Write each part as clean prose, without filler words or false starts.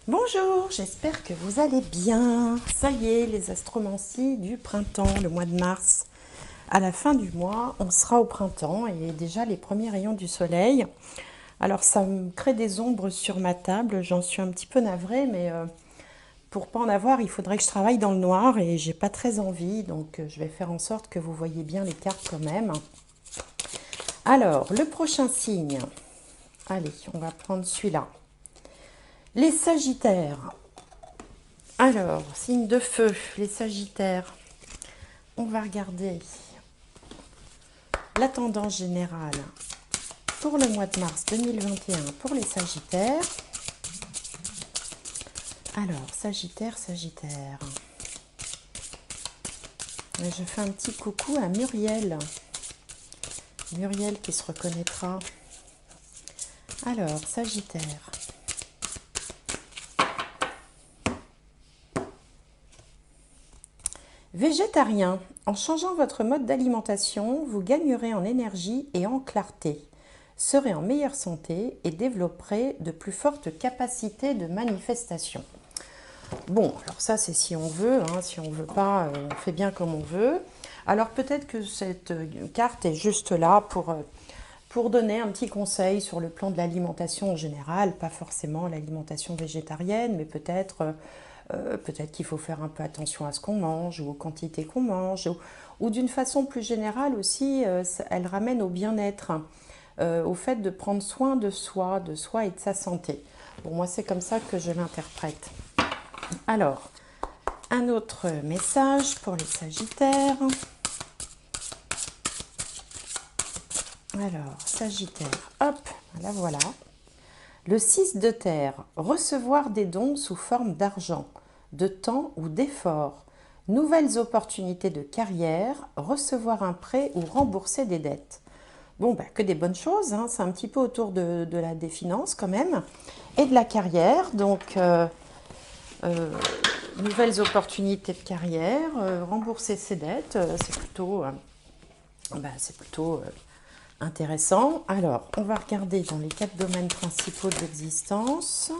Bonjour, j'espère que vous allez bien. Ça y est, les astromancies du printemps, le mois de mars. À la fin du mois, on sera au printemps et déjà les premiers rayons du soleil. Alors ça me crée des ombres sur ma table, j'en suis un petit peu navrée, mais pour pas en avoir, il faudrait que je travaille dans le noir et j'ai pas très envie, donc je vais faire en sorte que vous voyez bien les cartes quand même. Alors, le prochain signe. Allez, on va prendre celui-là. Les Sagittaires. Alors, signe de feu, les Sagittaires. On va regarder la tendance générale pour le mois de mars 2021 pour les Sagittaires. Alors, Sagittaire, Sagittaire. Je fais un petit coucou à Muriel. Muriel qui se reconnaîtra. Alors, Sagittaire. Végétarien. En changeant votre mode d'alimentation, vous gagnerez en énergie et en clarté, serez en meilleure santé et développerez de plus fortes capacités de manifestation. Bon, alors ça c'est si on veut, hein, si on ne veut pas, on fait bien comme on veut. Alors peut-être que cette carte est juste là pour donner un petit conseil sur le plan de l'alimentation en général, pas forcément l'alimentation végétarienne, mais peut-être qu'il faut faire un peu attention à ce qu'on mange ou aux quantités qu'on mange, ou d'une façon plus générale aussi, elle ramène au bien-être, au fait de prendre soin de soi et de sa santé. Bon, moi c'est comme ça que je l'interprète. Alors, un autre message pour les Sagittaires. Alors, Sagittaire, hop, la voilà. Le 6 de terre, recevoir des dons sous forme d'argent, de temps ou d'effort, nouvelles opportunités de carrière, recevoir un prêt ou rembourser des dettes. Bon, que des bonnes choses, hein. C'est un petit peu autour des finances quand même, et de la carrière, donc nouvelles opportunités de carrière, rembourser ses dettes, c'est plutôt intéressant. Alors, on va regarder dans les 4 domaines principaux de l'existence.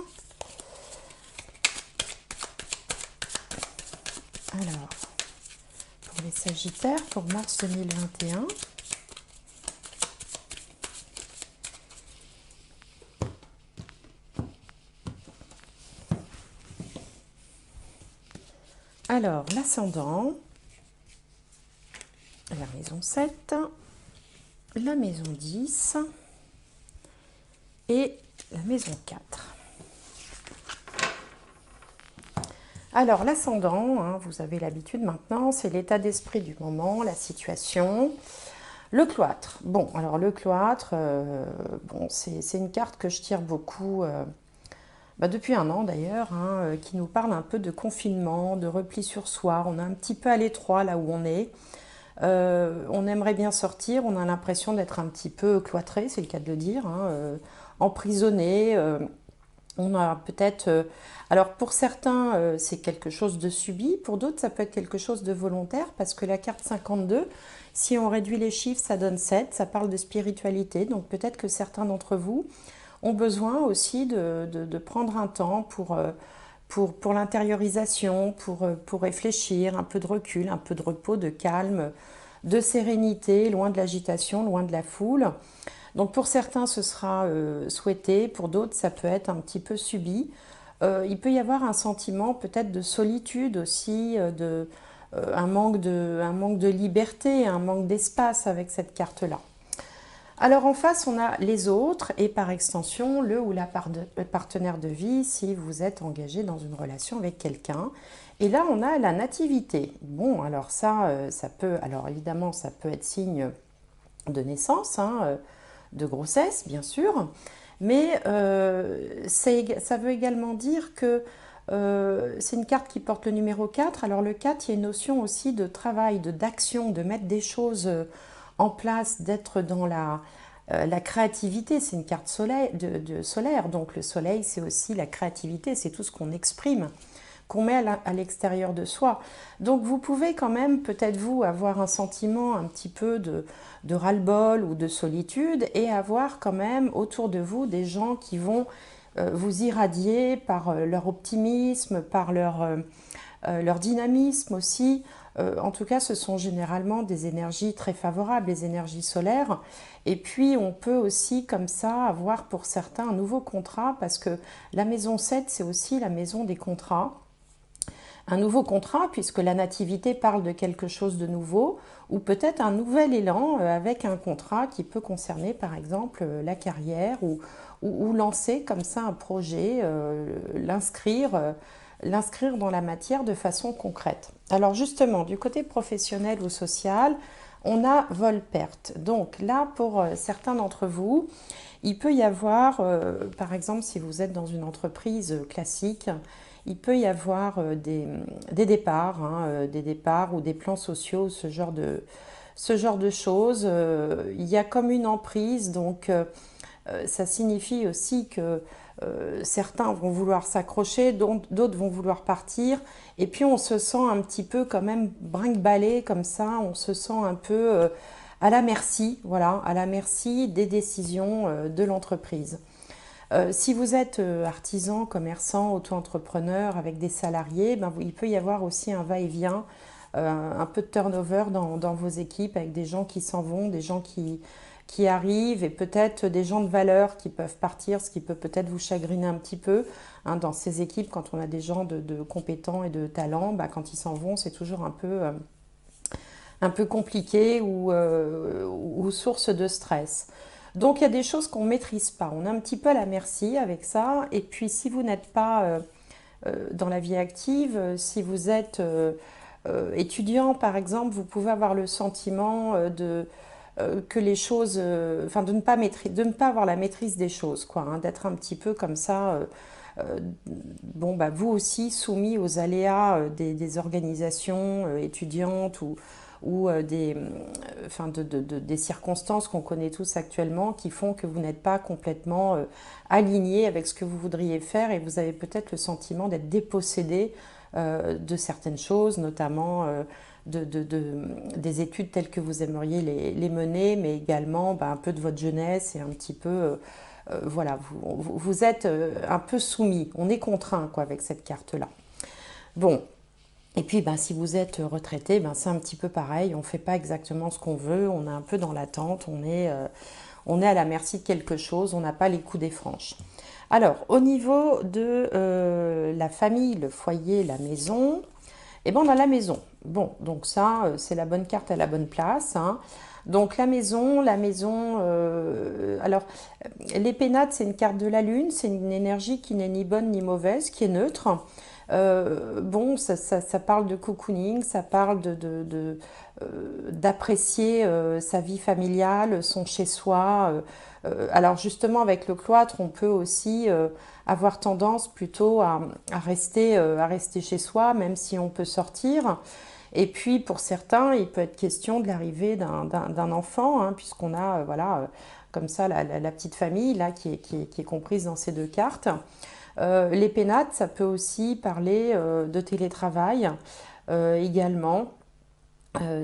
Alors, pour les Sagittaires, pour mars 2021. Alors, l'ascendant, la maison 7, la maison 10 et la maison 4. Alors, l'ascendant, hein, vous avez l'habitude maintenant, c'est l'état d'esprit du moment, la situation. Le cloître. Bon, alors le cloître, c'est une carte que je tire beaucoup depuis un an d'ailleurs, hein, qui nous parle un peu de confinement, de repli sur soi. On est un petit peu à l'étroit là où on est. On aimerait bien sortir, on a l'impression d'être un petit peu cloîtré, c'est le cas de le dire, hein, emprisonné. On a peut-être... alors pour certains, c'est quelque chose de subi, pour d'autres, ça peut être quelque chose de volontaire, parce que la carte 52, si on réduit les chiffres, ça donne 7, ça parle de spiritualité, donc peut-être que certains d'entre vous ont besoin aussi de prendre un temps pour l'intériorisation, pour réfléchir, un peu de recul, un peu de repos, de calme, de sérénité, loin de l'agitation, loin de la foule. Donc pour certains, ce sera souhaité, pour d'autres, ça peut être un petit peu subi. Il peut y avoir un sentiment peut-être de solitude aussi, un manque de liberté, un manque d'espace avec cette carte-là. Alors en face, on a les autres et par extension le ou la partenaire de vie si vous êtes engagé dans une relation avec quelqu'un. Et là, on a la nativité. Bon, alors ça peut, alors évidemment, ça peut être signe de naissance, hein, de grossesse, bien sûr, mais ça veut également dire que c'est une carte qui porte le numéro 4. Alors le 4, il y a une notion aussi de travail, d'action, de mettre des choses en place, d'être dans la créativité. C'est une carte solaire, donc le soleil, c'est aussi la créativité, c'est tout ce qu'on exprime, qu'on met à l'extérieur de soi. Donc vous pouvez quand même, peut-être vous, avoir un sentiment un petit peu de ras-le-bol ou de solitude et avoir quand même autour de vous des gens qui vont vous irradier par leur optimisme, par leur dynamisme aussi. En tout cas, ce sont généralement des énergies très favorables, les énergies solaires. Et puis, on peut aussi, comme ça, avoir pour certains un nouveau contrat, parce que la maison 7, c'est aussi la maison des contrats. Un nouveau contrat, puisque la nativité parle de quelque chose de nouveau, ou peut-être un nouvel élan avec un contrat qui peut concerner, par exemple, la carrière, ou lancer comme ça un projet, l'inscrire dans la matière de façon concrète. Alors justement, du côté professionnel ou social, on a vol-perte. Donc là, pour certains d'entre vous, il peut y avoir, par exemple, si vous êtes dans une entreprise classique, il peut y avoir des départs, hein, des départs ou des plans sociaux, ce genre de choses. Il y a comme une emprise, donc ça signifie aussi que certains vont vouloir s'accrocher, d'autres vont vouloir partir, et puis on se sent un petit peu quand même brinque-ballé comme ça, on se sent un peu à la merci, voilà, à la merci des décisions de l'entreprise. Si vous êtes artisan, commerçant, auto-entrepreneur avec des salariés, ben, il peut y avoir aussi un va-et-vient, un peu de turnover dans vos équipes avec des gens qui s'en vont, des gens qui arrivent et peut-être des gens de valeur qui peuvent partir, ce qui peut peut-être vous chagriner un petit peu. Hein, dans ces équipes, quand on a des gens de compétents et de talents, ben, quand ils s'en vont, c'est toujours un peu compliqué ou source de stress. Donc il y a des choses qu'on ne maîtrise pas. On est un petit peu à la merci avec ça. Et puis si vous n'êtes pas dans la vie active, si vous êtes étudiant par exemple, vous pouvez avoir le sentiment que les choses, enfin de ne pas avoir la maîtrise des choses, quoi, hein, d'être un petit peu comme ça. Bon, bah, vous aussi soumis aux aléas des organisations étudiantes enfin des circonstances qu'on connaît tous actuellement qui font que vous n'êtes pas complètement aligné avec ce que vous voudriez faire et vous avez peut-être le sentiment d'être dépossédé de certaines choses, notamment des études telles que vous aimeriez les mener, mais également bah, un peu de votre jeunesse et un petit peu voilà, vous êtes un peu soumis, on est contraint quoi, avec cette carte-là. Bon, et puis ben, si vous êtes retraité, ben, c'est un petit peu pareil, on ne fait pas exactement ce qu'on veut, on est un peu dans l'attente, on est à la merci de quelque chose, on n'a pas les coups des franches. Alors, au niveau de la famille, le foyer, la maison, eh ben, on a la maison. Bon, donc ça, c'est la bonne carte à la bonne place, hein. Donc la maison, alors les pénates, c'est une carte de la lune, c'est une énergie qui n'est ni bonne ni mauvaise, qui est neutre. Bon, ça parle de cocooning, ça parle d'apprécier sa vie familiale, son chez-soi. Alors justement, avec le cloître, on peut aussi avoir tendance plutôt à rester chez soi, même si on peut sortir. Et puis pour certains, il peut être question de l'arrivée d'un enfant, hein, puisqu'on a voilà, comme ça la petite famille là, qui est comprise dans ces deux cartes. Les pénates, ça peut aussi parler de télétravail également.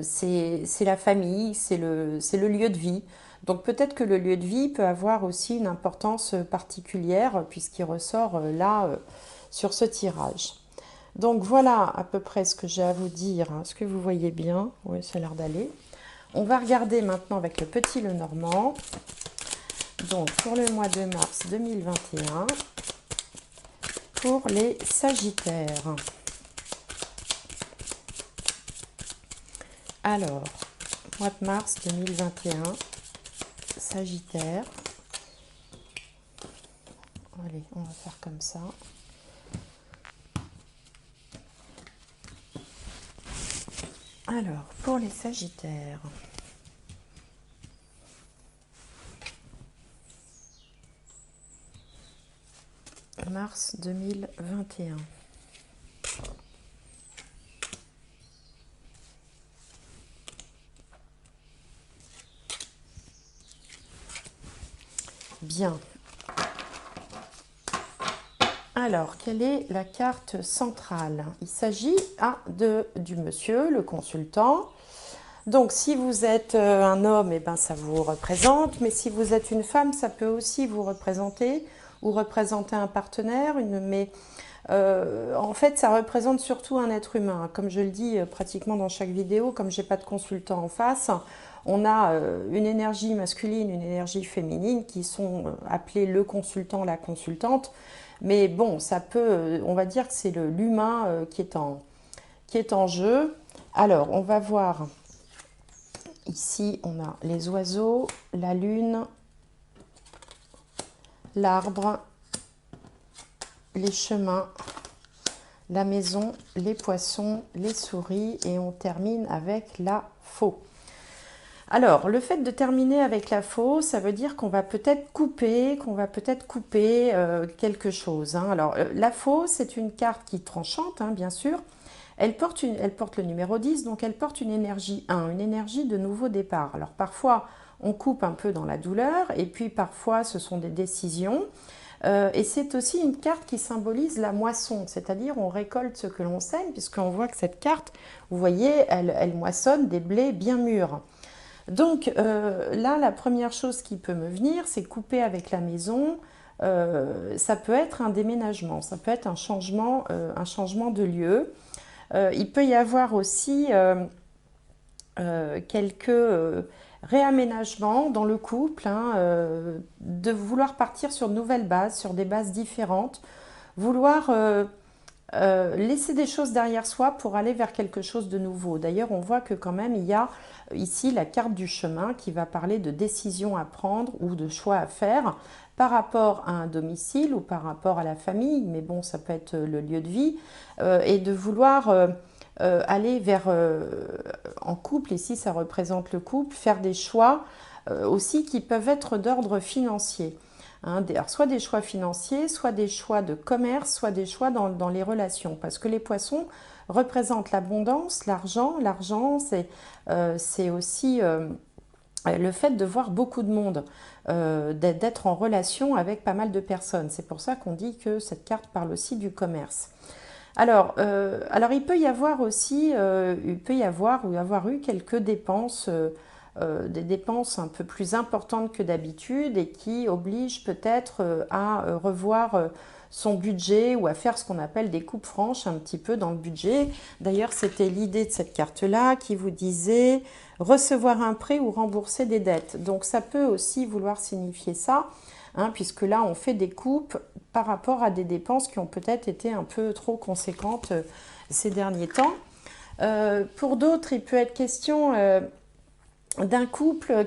C'est la famille, c'est le lieu de vie. Donc peut-être que le lieu de vie peut avoir aussi une importance particulière puisqu'il ressort là sur ce tirage. Donc voilà à peu près ce que j'ai à vous dire. Est-ce que vous voyez bien? Oui, ça a l'air d'aller. On va regarder maintenant avec le petit Lenormand. Donc pour le mois de mars 2021, pour les Sagittaires. Alors, mois de mars 2021, Sagittaire. Allez, on va faire comme ça. Alors, pour les Sagittaires, mars 2021. Bien. Alors, quelle est la carte centrale? Il s'agit du monsieur, le consultant. Donc, si vous êtes un homme, eh ben, ça vous représente. Mais si vous êtes une femme, ça peut aussi vous représenter. ou représenter un partenaire, mais en fait, ça représente surtout un être humain. Comme je le dis pratiquement dans chaque vidéo, comme j'ai pas de consultant en face, on a une énergie masculine, une énergie féminine qui sont appelées le consultant, la consultante. Mais bon, ça peut, on va dire que c'est l'humain qui est en jeu. Alors, on va voir. Ici, on a les oiseaux, la lune, l'arbre, les chemins, la maison, les poissons, les souris et on termine avec la faux. Alors, le fait de terminer avec la faux, ça veut dire qu'on va peut-être couper, quelque chose. Hein. Alors, la faux, c'est une carte qui tranchante, hein, bien sûr. Elle porte le numéro 10, donc elle porte une énergie 1, une énergie de nouveau départ. Alors, parfois, on coupe un peu dans la douleur, et puis parfois, ce sont des décisions. Et c'est aussi une carte qui symbolise la moisson, c'est-à-dire on récolte ce que l'on sème, puisqu'on voit que cette carte, vous voyez, elle moissonne des blés bien mûrs. Donc là, la première chose qui peut me venir, c'est couper avec la maison. Ça peut être un déménagement, ça peut être un changement de lieu. Il peut y avoir aussi quelques réaménagements dans le couple, hein, de vouloir partir sur de nouvelles bases, sur des bases différentes, vouloir laisser des choses derrière soi pour aller vers quelque chose de nouveau. D'ailleurs, on voit que quand même, il y a ici la carte du chemin qui va parler de décisions à prendre ou de choix à faire par rapport à un domicile ou par rapport à la famille, mais bon, ça peut être le lieu de vie, et de vouloir aller vers, en couple, ici ça représente le couple, faire des choix aussi qui peuvent être d'ordre financier. Hein, soit des choix financiers, soit des choix de commerce, soit des choix dans les relations. Parce que les poissons représentent l'abondance, l'argent. L'argent, c'est aussi le fait de voir beaucoup de monde, d'être en relation avec pas mal de personnes. C'est pour ça qu'on dit que cette carte parle aussi du commerce. Alors il peut y avoir aussi, ou avoir eu quelques dépenses, des dépenses un peu plus importantes que d'habitude et qui obligent peut-être à revoir son budget ou à faire ce qu'on appelle des coupes franches un petit peu dans le budget. D'ailleurs, c'était l'idée de cette carte-là qui vous disait recevoir un prêt ou rembourser des dettes. Donc ça peut aussi vouloir signifier ça. Hein, puisque là, on fait des coupes par rapport à des dépenses qui ont peut-être été un peu trop conséquentes ces derniers temps. Pour d'autres, il peut être question d'un couple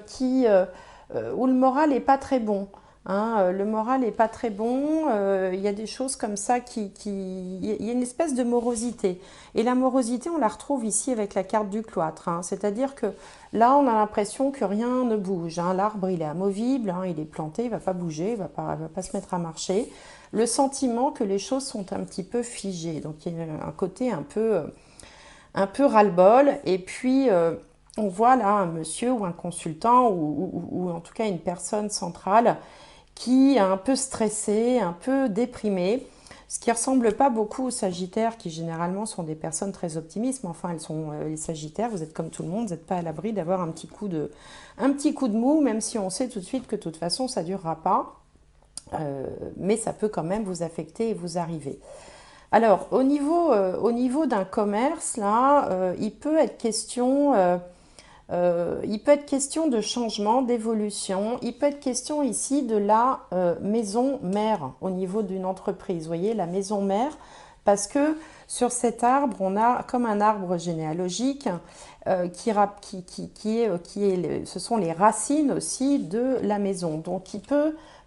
où le moral n'est pas très bon. Hein, le moral n'est pas très bon, il y a des choses comme ça il y a une espèce de morosité. Et la morosité, on la retrouve ici avec la carte du cloître. Hein, c'est-à-dire que là, on a l'impression que rien ne bouge. Hein, l'arbre, il est amovible, hein, il est planté, il ne va pas bouger, il ne va pas se mettre à marcher. Le sentiment que les choses sont un petit peu figées. Donc, il y a un côté un peu ras-le-bol. Et puis on voit là un monsieur ou un consultant ou en tout cas une personne centrale qui est un peu stressé, un peu déprimé, ce qui ne ressemble pas beaucoup aux Sagittaires qui généralement sont des personnes très optimistes, mais enfin elles sont les Sagittaires, vous êtes comme tout le monde, vous n'êtes pas à l'abri d'avoir un petit coup de mou, même si on sait tout de suite que de toute façon ça ne durera pas, mais ça peut quand même vous affecter et vous arriver. Alors au niveau d'un commerce, là, il peut être question de changement, d'évolution. Il peut être question ici de la maison mère au niveau d'une entreprise. Vous voyez, la maison mère, parce que sur cet arbre, on a comme un arbre généalogique ce sont les racines aussi de la maison. Donc,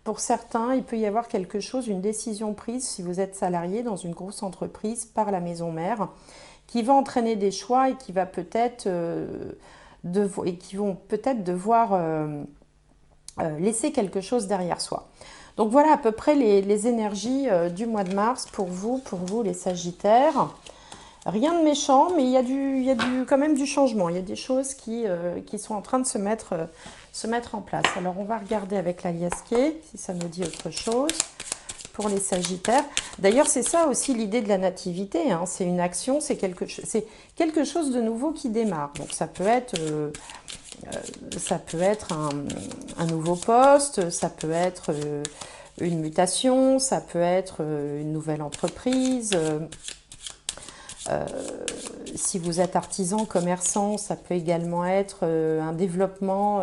pour certains, il peut y avoir quelque chose, une décision prise si vous êtes salarié dans une grosse entreprise par la maison mère, qui va entraîner des choix et qui va peut-être qui vont peut-être devoir laisser quelque chose derrière soi. Donc voilà à peu près les énergies du mois de mars pour vous les Sagittaires. Rien de méchant, mais il y a quand même du changement. Il y a des choses qui sont en train de se mettre en place. Alors on va regarder avec la liasquée si ça nous dit autre chose pour les Sagittaires. D'ailleurs, c'est ça aussi l'idée de la nativité. Hein. C'est une action, c'est quelque chose de nouveau qui démarre. Donc ça peut être un nouveau poste, ça peut être une mutation, ça peut être une nouvelle entreprise. Si vous êtes artisan, commerçant, ça peut également être un développement.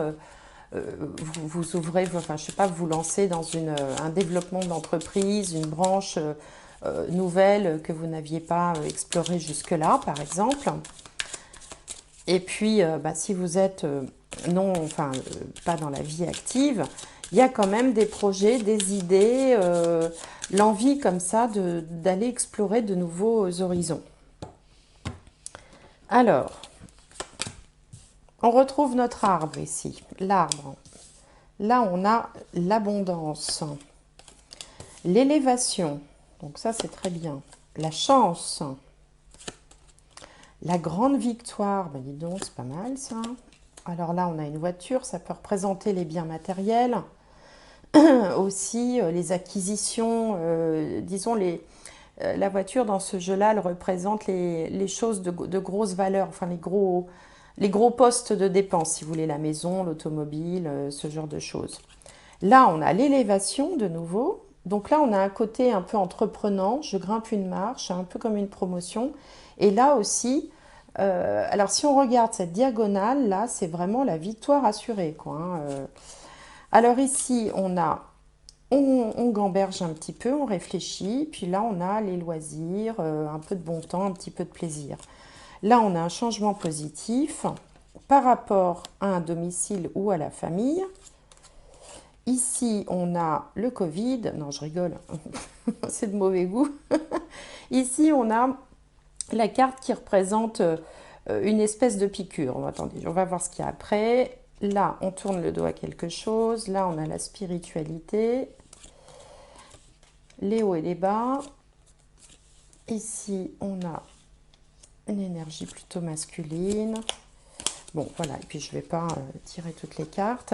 Vous ouvrez, enfin, je sais pas, vous lancez dans un développement d'entreprise, une branche nouvelle que vous n'aviez pas explorée jusque-là, par exemple. Et puis, bah, si vous êtes non, enfin, pas dans la vie active, il y a quand même des projets, des idées, l'envie comme ça d'aller explorer de nouveaux horizons. Alors, on retrouve notre arbre ici, l'arbre. Là, on a l'abondance, l'élévation, donc ça c'est très bien, la chance, la grande victoire, ben dis donc, c'est pas mal ça. Alors là, on a une voiture, ça peut représenter les biens matériels, aussi les acquisitions, disons la voiture dans ce jeu-là, elle représente les choses de grosse valeur, enfin les gros postes de dépenses, si vous voulez, la maison, l'automobile, ce genre de choses. Là, on a l'élévation de nouveau. Donc là, on a un côté un peu entreprenant. Je grimpe une marche, un peu comme une promotion. Et là aussi, alors si on regarde cette diagonale, là, c'est vraiment la victoire assurée, quoi, hein. Alors ici, on gamberge un petit peu, on réfléchit. Puis là, on a les loisirs, un peu de bon temps, un petit peu de plaisir. Là, on a un changement positif par rapport à un domicile ou à la famille. Ici, on a le Covid. Non, je rigole. C'est de mauvais goût. Ici, on a la carte qui représente une espèce de piqûre. Attendez, on va voir ce qu'il y a après. Là, on tourne le dos à quelque chose. Là, on a la spiritualité, les hauts et les bas. Ici, on a une énergie plutôt masculine. Bon, voilà. Et puis, je ne vais pas tirer toutes les cartes.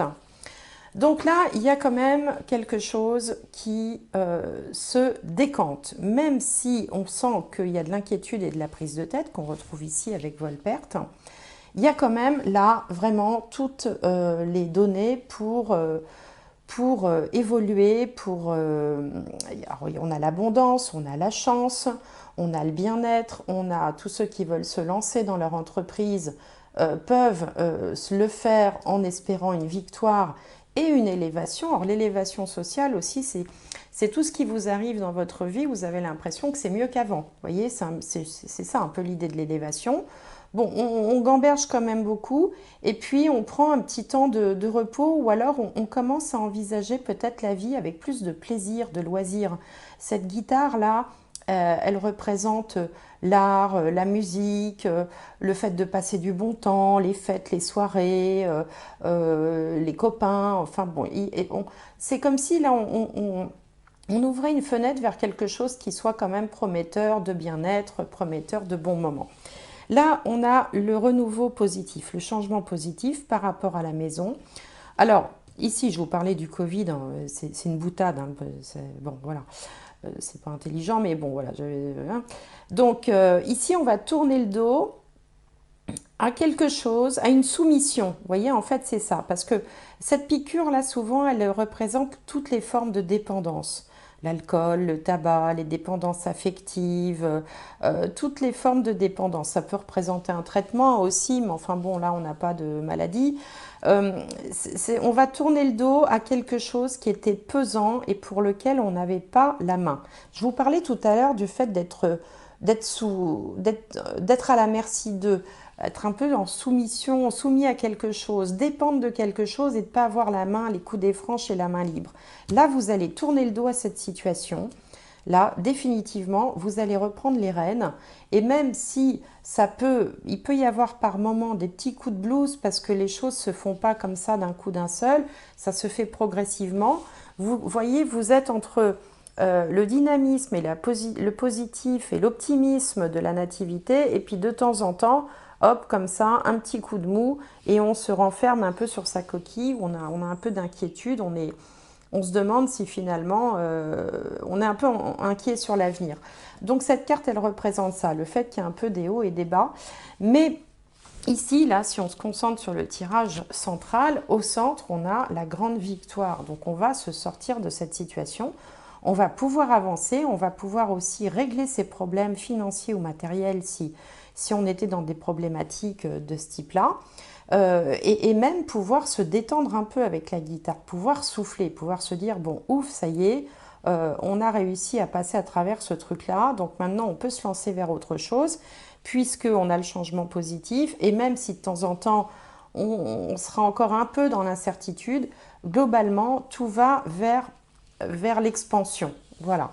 Donc là, il y a quand même quelque chose qui se décante, même si on sent qu'il y a de l'inquiétude et de la prise de tête qu'on retrouve ici avec Volperte. Il y a quand même là vraiment toutes les données pour évoluer, on a l'abondance, on a la chance, on a le bien-être, on a tous ceux qui veulent se lancer dans leur entreprise peuvent le faire en espérant une victoire et une élévation. Alors l'élévation sociale aussi, c'est tout ce qui vous arrive dans votre vie, vous avez l'impression que c'est mieux qu'avant. Vous voyez, c'est ça un peu l'idée de l'élévation. Bon, on gamberge quand même beaucoup et puis on prend un petit temps de repos ou alors on commence à envisager peut-être la vie avec plus de plaisir, de loisir. Cette guitare-là, elle représente l'art, la musique, le fait de passer du bon temps, les fêtes, les soirées, les copains, enfin bon, c'est comme si là on ouvrait une fenêtre vers quelque chose qui soit quand même prometteur de bien-être, prometteur de bons moments. Là, on a le renouveau positif, le changement positif par rapport à la maison. Alors, ici, je vous parlais du Covid, hein, c'est une boutade, hein, bon, voilà. C'est pas intelligent, mais bon, voilà. Hein. Donc, ici, on va tourner le dos à quelque chose, à une soumission. Vous voyez, en fait, c'est ça. Parce que cette piqûre-là, souvent, elle représente toutes les formes de dépendance. L'alcool, le tabac, les dépendances affectives, toutes les formes de dépendance. Ça peut représenter un traitement aussi, mais enfin bon, là, on n'a pas de maladie. On va tourner le dos à quelque chose qui était pesant et pour lequel on n'avait pas la main. Je vous parlais tout à l'heure du fait d'être à la merci d'eux, être un peu en soumission, soumis à quelque chose, dépendre de quelque chose et de ne pas avoir la main, les coups des franches et la main libre. Là, vous allez tourner le dos à cette situation. Là, définitivement, vous allez reprendre les rênes. Et même si il peut y avoir par moment des petits coups de blues parce que les choses ne se font pas comme ça d'un coup d'un seul, ça se fait progressivement. Vous voyez, vous êtes entre le dynamisme et le positif et l'optimisme de la nativité, et puis de temps en temps, hop, comme ça, un petit coup de mou, et on se renferme un peu sur sa coquille, on a un peu d'inquiétude, on se demande si finalement, on est un peu inquiet sur l'avenir. Donc cette carte, elle représente ça, le fait qu'il y a un peu des hauts et des bas, mais Ici, là, si on se concentre sur le tirage central, au centre, on a la grande victoire. Donc, on va se sortir de cette situation. On va pouvoir avancer, on va pouvoir aussi régler ses problèmes financiers ou matériels si on était dans des problématiques de ce type-là. Et même pouvoir se détendre un peu avec la guitare, pouvoir souffler, pouvoir se dire, bon, ouf, ça y est, on a réussi à passer à travers ce truc-là, donc maintenant on peut se lancer vers autre chose, puisqu'on a le changement positif, et même si de temps en temps on sera encore un peu dans l'incertitude, globalement tout va vers l'expansion. Voilà.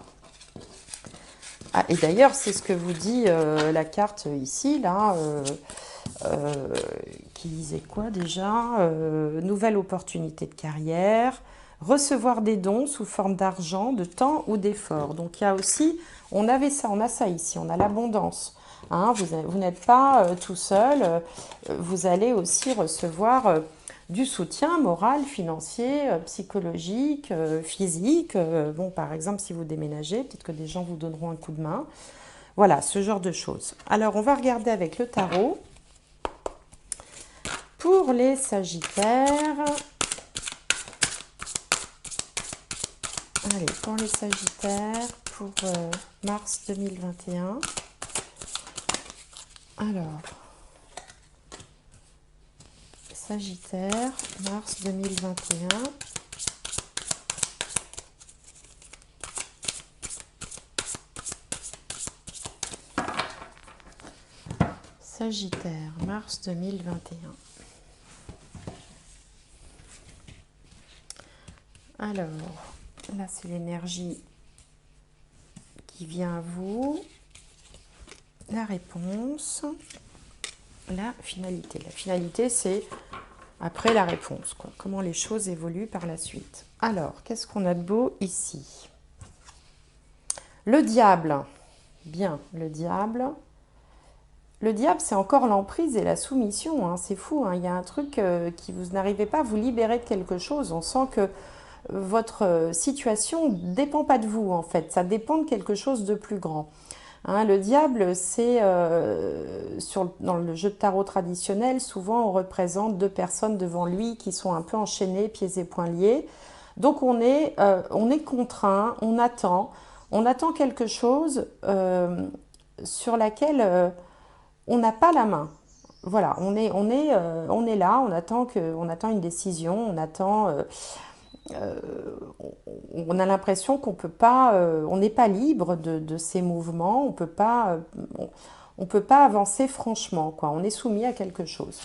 Ah, et d'ailleurs, c'est ce que vous dit la carte ici, là, euh, qui disait quoi déjà nouvelle opportunité de carrière, recevoir des dons sous forme d'argent, de temps ou d'effort. Donc il y a aussi, on a ça ici, on a l'abondance. Hein, vous n'êtes pas tout seul, vous allez aussi recevoir du soutien moral, financier, psychologique, physique. Bon, par exemple, si vous déménagez, peut-être que des gens vous donneront un coup de main. Voilà, ce genre de choses. Alors, on va regarder avec le tarot. Pour les Sagittaires, allez, pour les Sagittaires, pour mars 2021. Alors, Sagittaire, mars 2021. Sagittaire, mars 2021. Alors, là c'est l'énergie qui vient à vous. La réponse, la finalité. La finalité, c'est après la réponse, quoi. Comment les choses évoluent par la suite. Alors, qu'est-ce qu'on a de beau ici? Le diable. Bien, le diable. Le diable, c'est encore l'emprise et la soumission. Hein. C'est fou, hein. Il y a un truc qui vous n'arrivez pas à vous libérer de quelque chose. On sent que votre situation ne dépend pas de vous, en fait. Ça dépend de quelque chose de plus grand. Hein, le diable, c'est dans le jeu de tarot traditionnel, souvent on représente deux personnes devant lui qui sont un peu enchaînées, pieds et poings liés. Donc on est contraint, on attend quelque chose sur laquelle on n'a pas la main. Voilà, on est là, on attend une décision, euh, on a l'impression qu'on peut pas, on n'est pas libre de ces mouvements, on peut pas avancer franchement, quoi. On est soumis à quelque chose.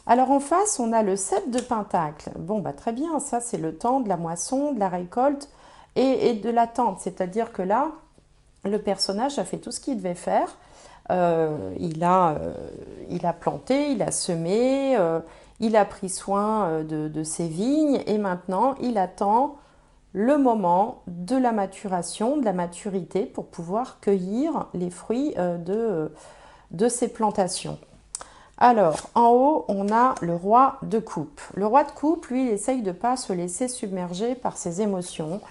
Alors en face, on a le 7 de Pentacle. Bon, bah très bien, ça c'est le temps de la moisson, de la récolte et de l'attente. C'est-à-dire que là, le personnage a fait tout ce qu'il devait faire. Il a planté, il a semé, il a pris soin de ses vignes et maintenant il attend le moment de la maturation, de la maturité pour pouvoir cueillir les fruits de ses plantations. Alors, en haut, on a le roi de coupe. Le roi de coupe, lui, il essaye de ne pas se laisser submerger par ses émotions.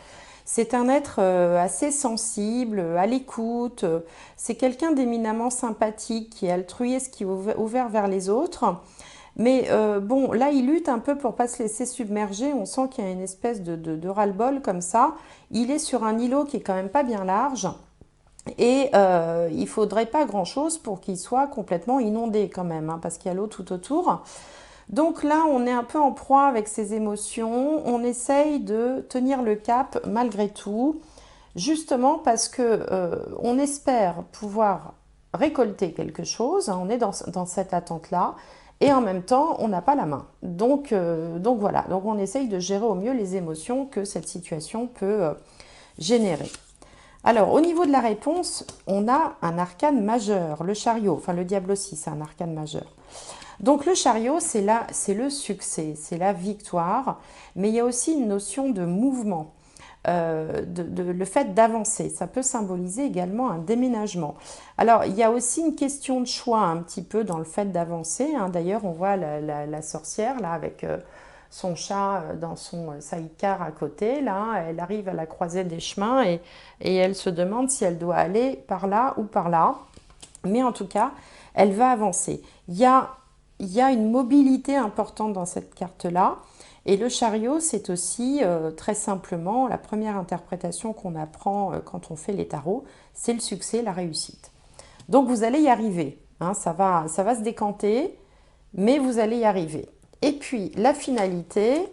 C'est un être assez sensible, à l'écoute. C'est quelqu'un d'éminemment sympathique, qui est altruiste, qui est ouvert vers les autres. Mais bon, là, il lutte un peu pour ne pas se laisser submerger. On sent qu'il y a une espèce de ras-le-bol comme ça. Il est sur un îlot qui est quand même pas bien large. Et il ne faudrait pas grand-chose pour qu'il soit complètement inondé quand même, hein, parce qu'il y a l'eau tout autour. Donc là, on est un peu en proie avec ses émotions. On essaye de tenir le cap malgré tout, justement parce que on espère pouvoir récolter quelque chose. Hein, on est dans cette attente-là. Et en même temps, on n'a pas la main. Donc voilà, donc on essaye de gérer au mieux les émotions que cette situation peut générer. Alors, au niveau de la réponse, on a un arcane majeur, le chariot. Enfin, le diable aussi, c'est un arcane majeur. Donc, le chariot, c'est le succès, c'est la victoire. Mais il y a aussi une notion de mouvement, le fait d'avancer. Ça peut symboliser également un déménagement. Alors, il y a aussi une question de choix un petit peu dans le fait d'avancer. Hein. D'ailleurs, on voit la sorcière, là, avec son chat dans son sidecar à côté. Là, elle arrive à la croisée des chemins et elle se demande si elle doit aller par là ou par là. Mais en tout cas, elle va avancer. Il y a une mobilité importante dans cette carte-là. Et le chariot, c'est aussi très simplement la première interprétation qu'on apprend quand on fait les tarots, c'est le succès, la réussite. Donc vous allez y arriver, hein, ça va se décanter, mais vous allez y arriver. Et puis la finalité,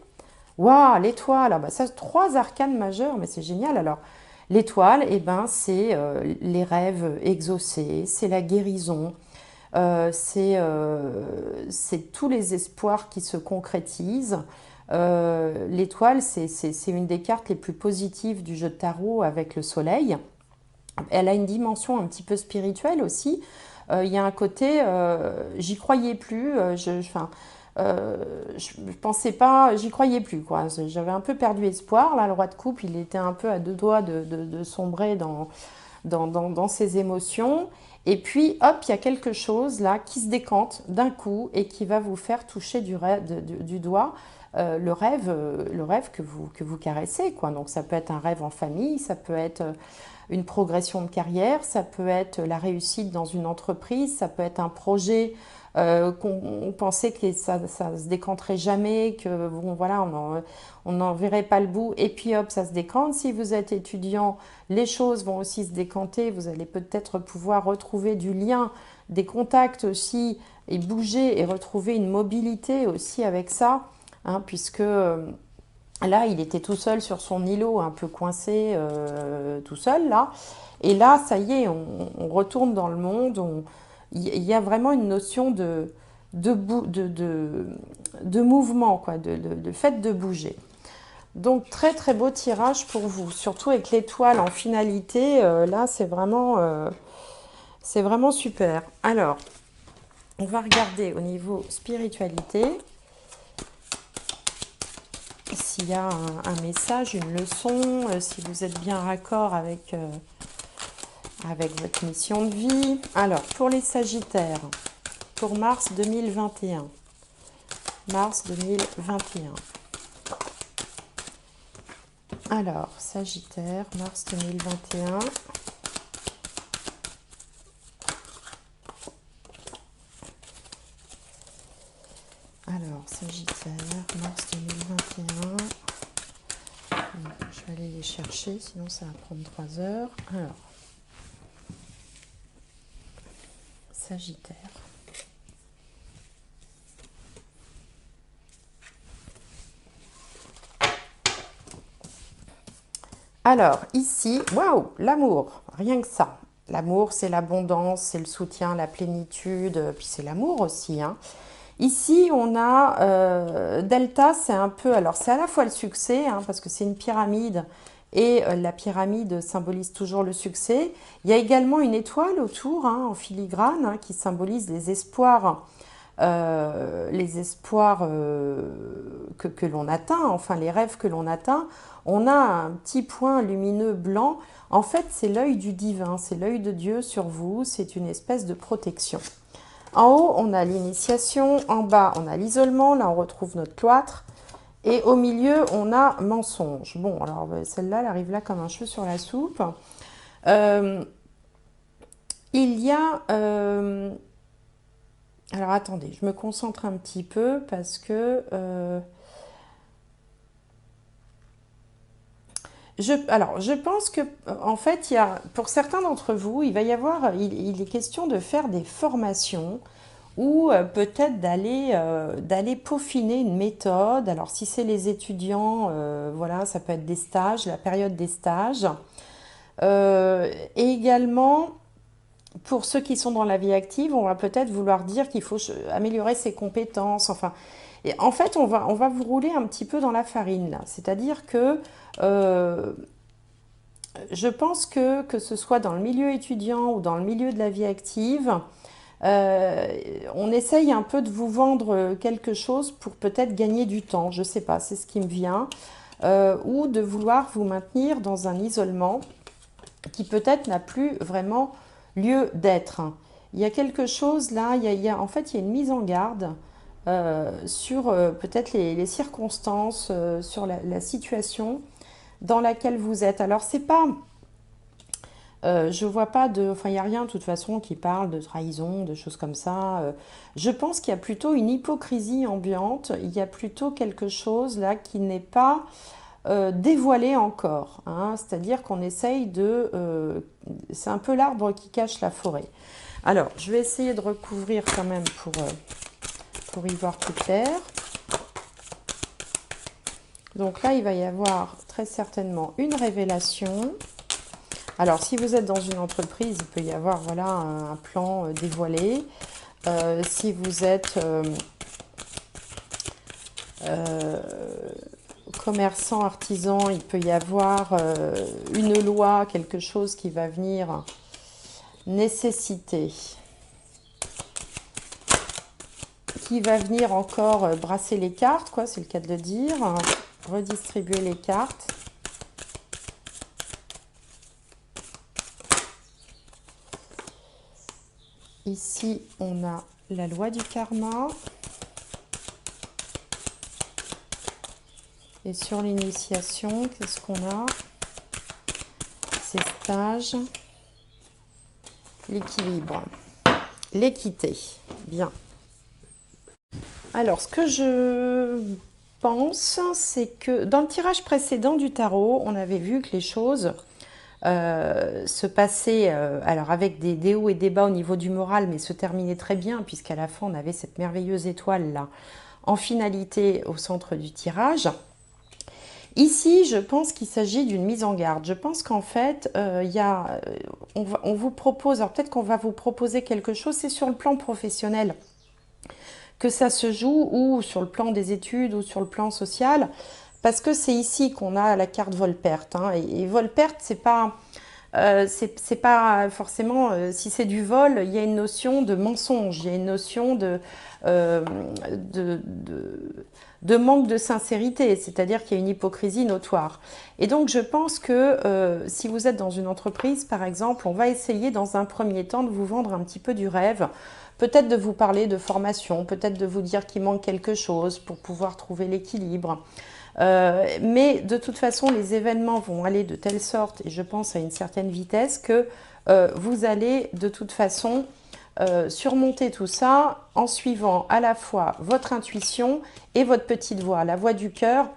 waouh, l'étoile, ah bah ça, trois arcanes majeurs, mais c'est génial. Alors l'étoile, eh ben, c'est les rêves exaucés, c'est la guérison, c'est tous les espoirs qui se concrétisent. L'étoile, c'est une des cartes les plus positives du jeu de tarot avec le soleil. Elle a une dimension un petit peu spirituelle aussi. Il y a un côté, j'y croyais plus, je pensais pas, j'y croyais plus, quoi. J'avais un peu perdu espoir. Là, le roi de coupe, il était un peu à deux doigts de sombrer dans ses émotions. Et puis, hop, il y a quelque chose là qui se décante d'un coup et qui va vous faire toucher du doigt le rêve que vous caressez, quoi. Donc, ça peut être un rêve en famille, ça peut être une progression de carrière, ça peut être la réussite dans une entreprise, ça peut être un projet qu'on pensait que ça se décanterait jamais, que bon voilà, on n'en verrait pas le bout, et puis hop, ça se décante. Si vous êtes étudiant, les choses vont aussi se décanter, vous allez peut-être pouvoir retrouver du lien, des contacts aussi, et bouger et retrouver une mobilité aussi avec ça, hein, puisque là, il était tout seul sur son îlot, un peu coincé, tout seul là. Et là, ça y est, on retourne dans le monde. Il y a vraiment une notion de mouvement, quoi, de fait de bouger. Donc, très très beau tirage pour vous, surtout avec l'étoile en finalité. Là, c'est vraiment super. Alors, on va regarder au niveau spiritualité s'il y a un message, une leçon, si vous êtes bien raccord avec votre mission de vie. Alors, pour les Sagittaires, pour mars 2021. Mars 2021. Alors, Sagittaire, mars 2021. Alors, Sagittaire, mars 2021. Je vais aller les chercher, sinon ça va prendre 3 heures. Alors, Sagittaire. Alors, ici, waouh, l'amour, rien que ça. L'amour, c'est l'abondance, c'est le soutien, la plénitude, puis c'est l'amour aussi, hein. Ici, on a Delta, c'est un peu, alors c'est à la fois le succès, hein, parce que c'est une pyramide, et la pyramide symbolise toujours le succès. Il y a également une étoile autour, hein, en filigrane, hein, qui symbolise les espoirs que l'on atteint, enfin les rêves que l'on atteint. On a un petit point lumineux blanc. En fait, c'est l'œil du divin, c'est l'œil de Dieu sur vous, c'est une espèce de protection. En haut, on a l'initiation, en bas, on a l'isolement, là on retrouve notre cloître, et au milieu, on a mensonge. Bon, alors celle-là, elle arrive là comme un cheveu sur la soupe. Il y a... alors attendez, je me concentre un petit peu parce que... alors, je pense que, en fait, pour certains d'entre vous, il est question de faire des formations ou peut-être d'aller peaufiner une méthode. Alors, si c'est les étudiants, voilà, ça peut être des stages, la période des stages. Et également, pour ceux qui sont dans la vie active, on va peut-être vouloir dire qu'il faut améliorer ses compétences. Enfin, et en fait, on va vous rouler un petit peu dans la farine là. C'est-à-dire que je pense que ce soit dans le milieu étudiant ou dans le milieu de la vie active, on essaye un peu de vous vendre quelque chose pour peut-être gagner du temps. Je ne sais pas, c'est ce qui me vient. Ou de vouloir vous maintenir dans un isolement qui peut-être n'a plus vraiment lieu d'être. Il y a quelque chose là, en fait, il y a une mise en garde sur peut-être les circonstances, sur la situation dans laquelle vous êtes. Alors, c'est pas... Je vois pas de... Enfin, il n'y a rien de toute façon qui parle de trahison, de choses comme ça. Je pense qu'il y a plutôt une hypocrisie ambiante. Il y a plutôt quelque chose là qui n'est pas dévoilé encore, hein. C'est-à-dire qu'on essaye de... c'est un peu l'arbre qui cache la forêt. Alors, je vais essayer de recouvrir quand même pour y voir plus clair. Donc là, il va y avoir très certainement une révélation. Alors, si vous êtes dans une entreprise, il peut y avoir voilà, un plan dévoilé. Si vous êtes commerçant, artisan, il peut y avoir une loi, quelque chose qui va venir nécessiter, qui va venir encore brasser les cartes, quoi, c'est le cas de le dire, redistribuer les cartes. Ici, on a la loi du karma. Et sur l'initiation, qu'est-ce qu'on a? Ces stages, l'équilibre, l'équité. Bien. Alors, ce que je pense, c'est que dans le tirage précédent du tarot, on avait vu que les choses se passaient, alors avec des hauts et des bas au niveau du moral, mais se terminaient très bien, puisqu'à la fin, on avait cette merveilleuse étoile là, en finalité au centre du tirage. Ici, je pense qu'il s'agit d'une mise en garde. Je pense qu'en fait, on vous propose, alors peut-être qu'on va vous proposer quelque chose, c'est sur le plan professionnel que ça se joue, ou sur le plan des études, ou sur le plan social, parce que c'est ici qu'on a la carte vol-perte, hein. Et vol-perte, c'est pas forcément, si c'est du vol, il y a une notion de mensonge, il y a une notion euh, de, de, de manque de sincérité, c'est-à-dire qu'il y a une hypocrisie notoire. Et donc je pense que si vous êtes dans une entreprise, par exemple, on va essayer dans un premier temps de vous vendre un petit peu du rêve, peut-être de vous parler de formation, peut-être de vous dire qu'il manque quelque chose pour pouvoir trouver l'équilibre. Mais de toute façon, les événements vont aller de telle sorte, et je pense à une certaine vitesse, que vous allez de toute façon surmonter tout ça en suivant à la fois votre intuition et votre petite voix, la voix du cœur,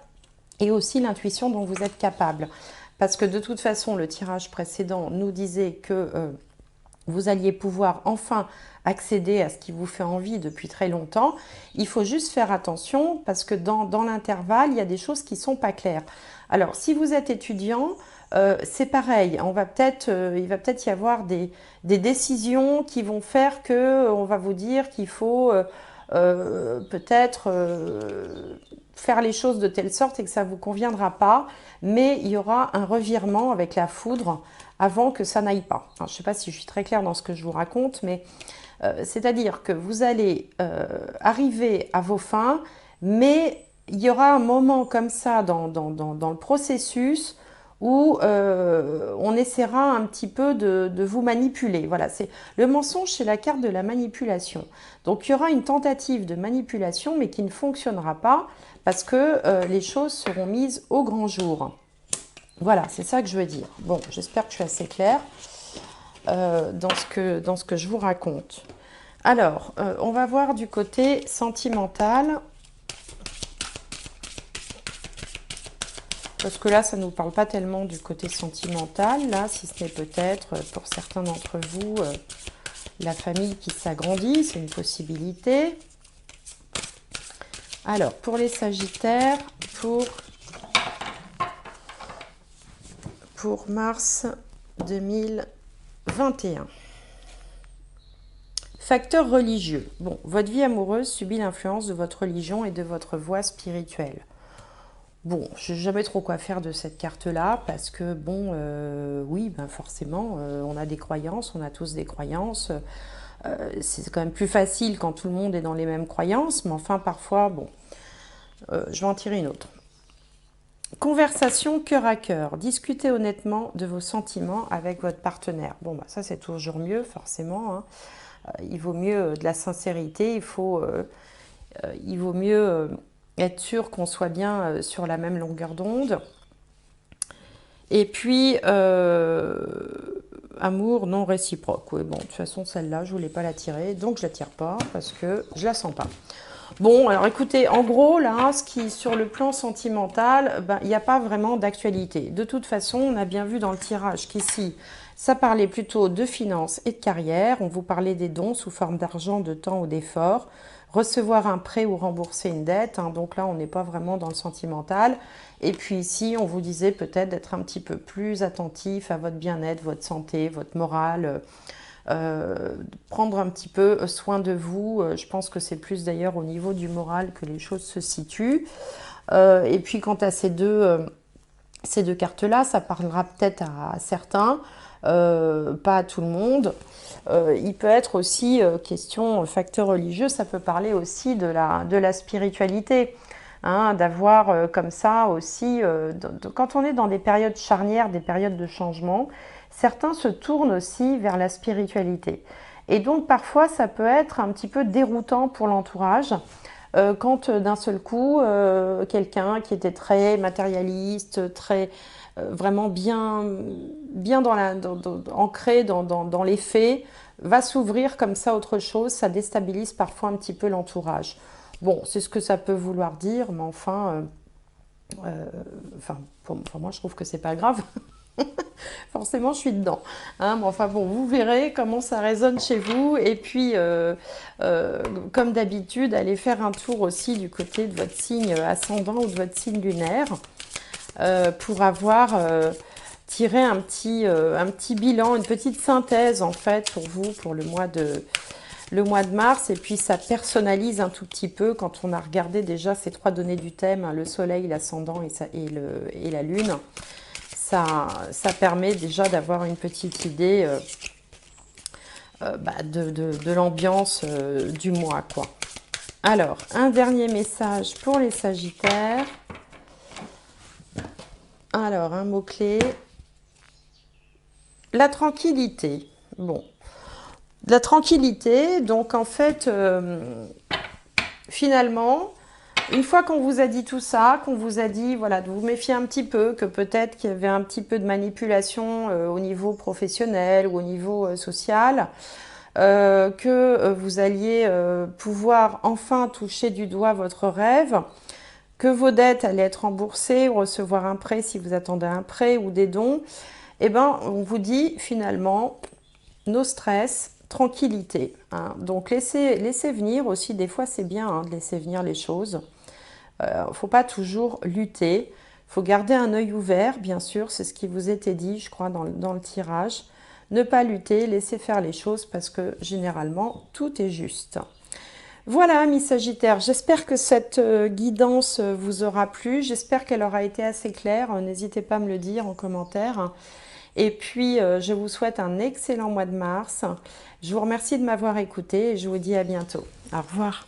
et aussi l'intuition dont vous êtes capable. Parce que de toute façon, le tirage précédent nous disait que vous alliez pouvoir enfin accéder à ce qui vous fait envie depuis très longtemps. Il faut juste faire attention parce que dans l'intervalle, il y a des choses qui ne sont pas claires. Alors, si vous êtes étudiant, c'est pareil. Il va peut-être y avoir des décisions qui vont faire que on va vous dire qu'il faut peut-être faire les choses de telle sorte et que ça ne vous conviendra pas, mais il y aura un revirement avec la foudre avant que ça n'aille pas. Alors, je ne sais pas si je suis très claire dans ce que je vous raconte, mais c'est-à-dire que vous allez arriver à vos fins, mais il y aura un moment comme ça dans le processus où on essaiera un petit peu de vous manipuler. Voilà, le mensonge, c'est la carte de la manipulation. Donc il y aura une tentative de manipulation, mais qui ne fonctionnera pas parce que les choses seront mises au grand jour. Voilà, c'est ça que je veux dire. Bon, j'espère que je suis assez claire dans ce que je vous raconte. Alors, on va voir du côté sentimental. Parce que là, ça ne nous parle pas tellement du côté sentimental. Là, si ce n'est peut-être, pour certains d'entre vous, la famille qui s'agrandit, c'est une possibilité. Alors, pour les Sagittaires, pour mars 2021. Facteur religieux. Bon, votre vie amoureuse subit l'influence de votre religion et de votre voie spirituelle. Bon, je ne sais jamais trop quoi faire de cette carte-là, parce que, bon, oui, ben forcément, on a des croyances, on a tous des croyances. C'est quand même plus facile quand tout le monde est dans les mêmes croyances, mais enfin, parfois, bon, je vais en tirer une autre. Conversation cœur à cœur. Discutez honnêtement de vos sentiments avec votre partenaire. Bon, bah, ça, c'est toujours mieux, forcément, hein. Il vaut mieux de la sincérité, il vaut mieux être sûr qu'on soit bien sur la même longueur d'onde. Et puis, amour non réciproque. Oui, bon, de toute façon, celle-là, je voulais pas la tirer, donc je la tire pas parce que je la sens pas. Bon, alors écoutez, en gros, là, ce qui, sur le plan sentimental, ben, il n'y a pas vraiment d'actualité. De toute façon, on a bien vu dans le tirage qu'ici, ça parlait plutôt de finances et de carrière. On vous parlait des dons sous forme d'argent, de temps ou d'effort. Recevoir un prêt ou rembourser une dette. Hein, donc là, on n'est pas vraiment dans le sentimental. Et puis ici, on vous disait peut-être d'être un petit peu plus attentif à votre bien-être, votre santé, votre morale. Prendre un petit peu soin de vous. Je pense que c'est plus d'ailleurs au niveau du moral que les choses se situent. Et puis quant à ces deux cartes-là, ça parlera peut-être à certains, pas à tout le monde. Il peut être aussi question facteur religieux, ça peut parler aussi de la spiritualité. Hein, d'avoir comme ça aussi, quand on est dans des périodes charnières, des périodes de changement, certains se tournent aussi vers la spiritualité. Et donc parfois ça peut être un petit peu déroutant pour l'entourage quand d'un seul coup, quelqu'un qui était très matérialiste, très vraiment bien ancré dans les faits, va s'ouvrir comme ça à autre chose, ça déstabilise parfois un petit peu l'entourage. Bon, c'est ce que ça peut vouloir dire, mais euh, pour moi, je trouve que c'est pas grave. Forcément, je suis dedans. Hein, mais enfin bon, vous verrez comment ça résonne chez vous. Et puis, comme d'habitude, allez faire un tour aussi du côté de votre signe ascendant ou de votre signe lunaire pour avoir tiré un petit bilan, une petite synthèse en fait pour vous pour le mois de mars. Et puis, ça personnalise un tout petit peu quand on a regardé déjà ces trois données du thème, hein, le soleil, l'ascendant et la lune. Ça permet déjà d'avoir une petite idée de l'ambiance du mois, quoi. Alors, un dernier message pour les Sagittaires. Alors, un mot-clé. La tranquillité. Bon. La tranquillité, donc en fait, finalement, une fois qu'on vous a dit tout ça, qu'on vous a dit voilà, de vous méfier un petit peu, que peut-être qu'il y avait un petit peu de manipulation au niveau professionnel ou au niveau social, que vous alliez pouvoir enfin toucher du doigt votre rêve, que vos dettes allaient être remboursées ou recevoir un prêt si vous attendez un prêt ou des dons, eh ben, on vous dit finalement, no stress, tranquillité. Hein. Donc laissez venir aussi, des fois c'est bien hein, de laisser venir les choses. Il ne faut pas toujours lutter. Il faut garder un œil ouvert, bien sûr, c'est ce qui vous était dit, je crois, dans le tirage. Ne pas lutter, laisser faire les choses parce que généralement, tout est juste. Voilà, mes Sagittaires, j'espère que cette guidance vous aura plu. J'espère qu'elle aura été assez claire. N'hésitez pas à me le dire en commentaire. Et puis, je vous souhaite un excellent mois de mars. Je vous remercie de m'avoir écouté et je vous dis à bientôt. Au revoir.